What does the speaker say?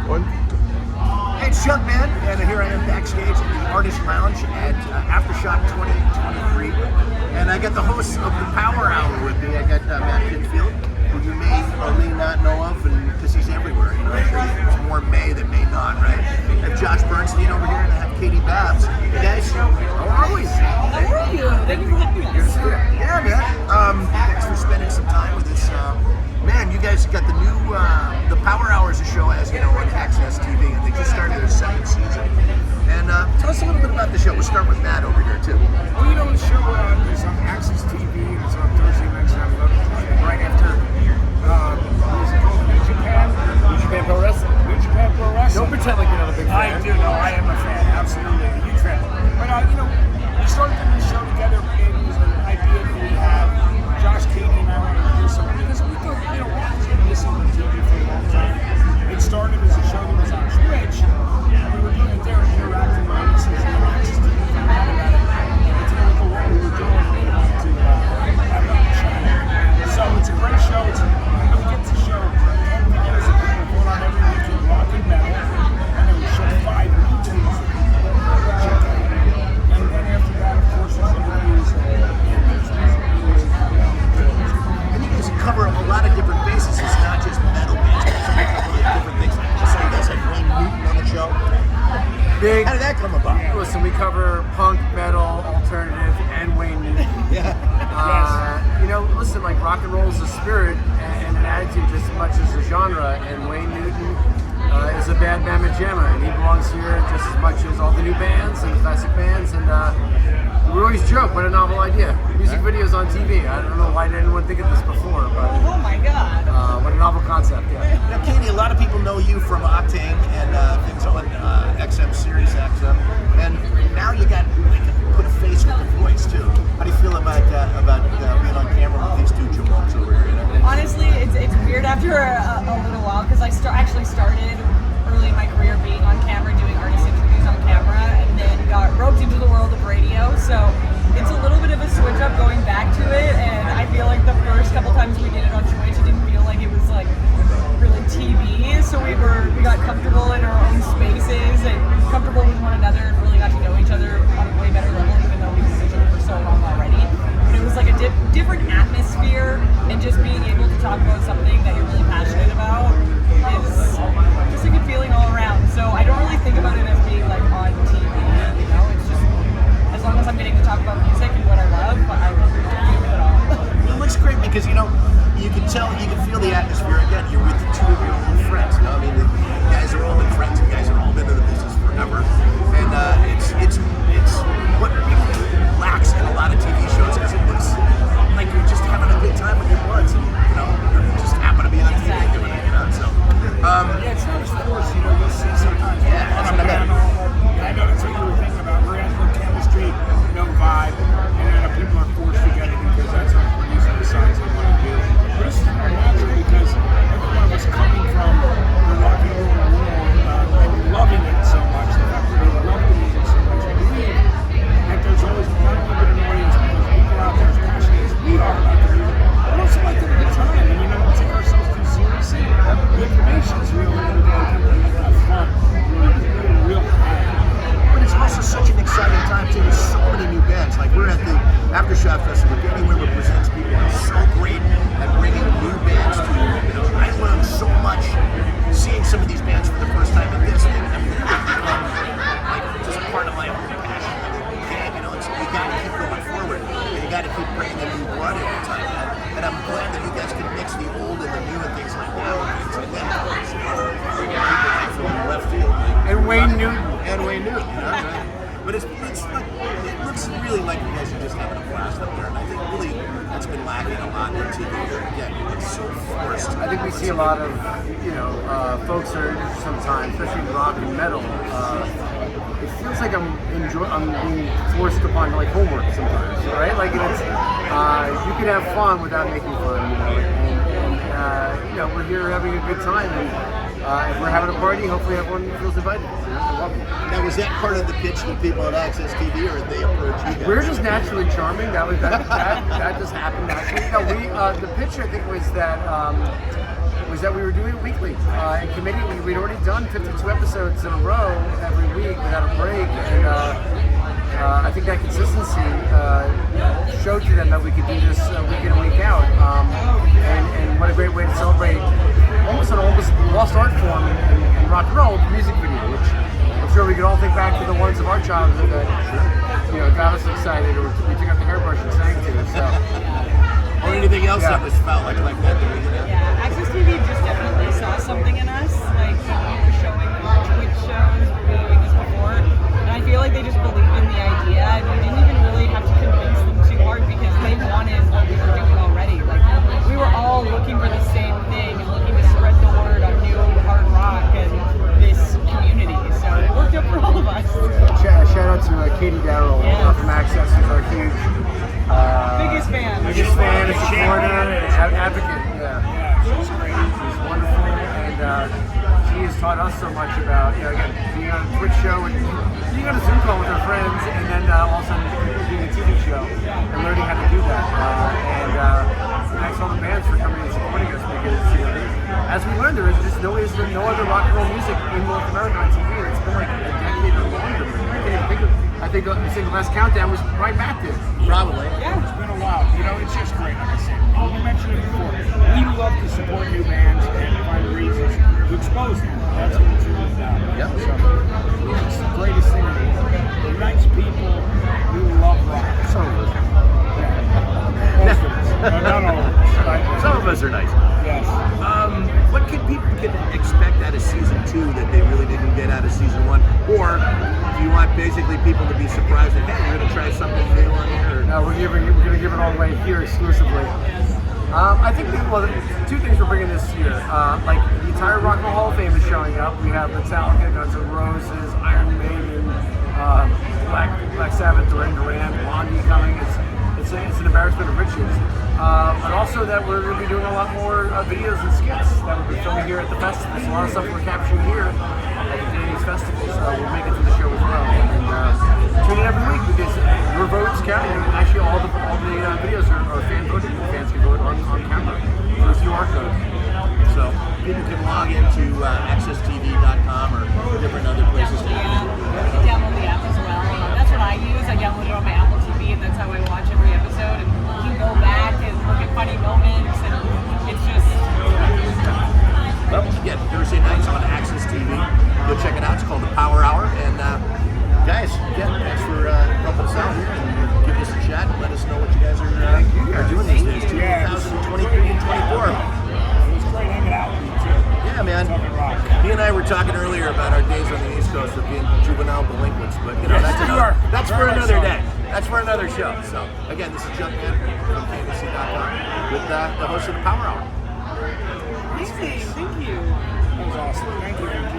One. Hey, it's Junkman, and here I am backstage at the Artist Lounge at Aftershock 2023. And I got the hosts of the Power Hour with me. I got Matt Pinfield, who you may or may not know of, and because he's everywhere. You know, I'm sure there's more may than may not, right? I have Josh Bernstein over here, and I have Katie Babs. Hey guys, how are we? How are you? Thank you for having us. Yeah, man. Thanks for spending some time with us. Man, you guys got the new, the Power Hour is a show, as you know, on Access TV, and they just started their second season. And tell us a little bit about the show. We'll start with Matt over here, too. Well, you know, the show is on Access TV, and it's on Thursday nights at 11, right after, what is it called, New Japan? New Japan Pro Wrestling. New Japan Pro Wrestling. Don't pretend like you're not a big fan. I do, no, I am a fan, absolutely, a huge fan. But, you know, we started putting this show together, and it was an idea that we had. Josh, Katie, and I wanted to do something, because we thought, you know, we've been missing on TV for a long time. It started as a show that was on Twitch, and we were doing it there, interacting with audiences, and Access TV found out about it. It's a look at what we were doing, and we wanted to have it on the channel. So it's a great show. It's, you know, we get to show 10 videos that people put on every week in rock and metal, and then we show 5 new tunes that people check out. And then after that, of course, there's interviews and there's music videos And you guys cover a lot of different bases. It's not just metal bands, but it's a couple of different things. I saw you guys had Wayne Newton on the show. Big. How did that come about? Listen, we cover punk, metal, alternative, and Wayne Newton. Yeah. You know, listen, like rock and roll is a spirit and an attitude just as much as a genre, and Wayne Newton is a bad mamma jamma, and he belongs here just as much as all the new bands and the classic bands, and we always joke, what a novel idea. Music videos on TV. I don't know why did anyone think of this before, but Oh my God. what a novel concept, yeah. Now, Katie, a lot of people know you from Octane and things on XM Series XM, and now you got put a face with the voice too. How do you feel about being on camera with these two jumps over here? Honestly, it's weird after a little while because I actually started early in my career being on camera, doing artist interviews on camera, and then got roped into the world of radio. So it's a little bit of a switch up going back to it, and I feel like the first couple times we did it on Twitch, it didn't feel like it was like really TV. So we got comfortable in our own spaces and comfortable with one another, and really got to know each other on a way better level, even though we've known each other for so long already. But it was like a different atmosphere, and just being able to talk about something that you're really passionate about is just a good feeling all around. So I don't really think about it as being like on TV, you know, it's just as long as I'm getting to talk about music and what I love, I will do it all. It looks great because, you know, you can tell, you can feel the atmosphere. Again, you're with the two of your old friends. You know, I mean, the guys are all been friends. You guys have all been in the business forever, and it's what really lacks in a lot of TV shows because it looks like you're just having a good time with your buds, and you know, you just happen to be on TV doing it. You know, so Yeah, it's not as forced, you know, you'll see sometimes Yeah, on that's a what I meant. panel. I know that's what you were thinking about. We're at no chemistry, no vibe, and then people are forced together because that's what the producer decides they want to do. But this is more natural because every one of us coming from the rock and roll world and loving it so much, the fact that we love the music so much, I believe that there's always not only been an audience, but there's people out there as passionate as we are about the music. We also like to have a good time, and you know, don't take ourselves too seriously. The information is real, and we have fun. We're real high. But it's also such an exciting time too. There's so many new bands. Like we're at the Aftershock Festival. Danny Wimmer presents people who's so great at bringing new bands to you. You know, I learned so much seeing some of these bands for the first time at this thing. I mean, it's become like just part of my own passion. I mean, you can't, you know, it's, you got to keep going forward. And you got to keep bringing the new blood every time. And I'm glad that you guys can mix the old and the new and things like that. And things like that. People from left field. And Wayne Newton. And Wayne Newton, you know, right? But it looks really like you guys are just having a blast up there, and I think really that's been lacking a lot in TV. Again, it's so forced. I think we see a lot of, you know, folks that are interested sometimes, especially in rock and metal. It feels like I'm being forced upon like homework sometimes, right? Like it's you can have fun without making fun, you know. And you know, we're here having a good time, and if we're having a party, hopefully everyone feels invited. You know, they're welcome. Now, was that part of the pitch to people at Access TV, or did they approach you guys? We're just naturally charming. That just happened naturally. No, the pitch I think was that was that we were doing it weekly. And committee, we'd already done 52 episodes in a row every week without a break, and I think that consistency showed to them that we could do this week in and week out. And what a great way to celebrate almost an almost lost art form in rock and roll, the music video, which I'm sure we could all think back to the ones of our childhood that got us excited, or we took out the hairbrush and sang to. So. Or anything else that was felt like that. Yeah, Access TV just definitely saw something in us. Like when we were showing our Twitch shows, we were doing this before, and I feel like they just believed in the idea, and we didn't even really have to convince them too hard because they wanted what we were doing already. Like we were all looking for the same thing and looking to spread the word on new hard rock and this community. So it worked out for all of us. Shout out to Katie Darrell from Access, who's our huge biggest fan, and supporter, and advocate. Yeah, She's great. she's wonderful, and she has taught us so much about, again, being on a Twitch show and being on a Zoom call with her friends, and then also doing a TV show and learning how to do that. And thanks to all the bands for coming and supporting us, because as we learned, there's been no other rock and roll music in North America on TV. It's been like a decade or longer. I think the last countdown was right back there. Probably. Yeah. It's been a while. It's just great. Like I said, you mentioned it before. We love to support new bands and find reasons to expose them. That's what it's really about. Yep. So it's the greatest thing in the world. They're nice people. We love rock. Some of us. Most of us. Not all of us. Right? Some of us are nice. Yes. What can people expect out of season 2 that they really didn't get out of season 1? Or do you want basically people to be surprised that, hey, you're going to try something new on here? No, we're going to give it all away here exclusively. I think two things we're bringing this year. Like the entire Rock and Roll Hall of Fame is showing up. We have Metallica, Guns N' Roses, Iron Maiden, Black Sabbath, Duran Duran, Blondie coming. It's an embarrassment of riches. But also that we're going to be doing a lot more videos and skits that we'll be filming here at the festival. There's a lot of stuff we're capturing here at the Danny's Festival, so we'll make it to the show as well. And tune in every week, because your votes count. And actually, all the videos are fan voted. Fans can vote on camera through a QR code. So people can log into accesstv.com or different other places. You can download the app as well. That's what I use. I download it on my Apple TV, and that's how I watch every episode. And you can go back and look at funny moments, and it's just. Well, again, Thursday nights on Access TV. Go check it out. It's called the Power Hour. And guys, again, thanks for helping us out here and giving us a chat and let us know what you guys are doing these days. 2023 and 24. It was great hanging out with you, too. Yeah, man. Talking rock. Me and I were talking earlier about our days on the East Coast of being juvenile delinquents, but that's for another day. That's for another show. So again, this is Junkman from KBC.com with the host of the Power Hour. Amazing. Thank you. That was awesome. Thank you.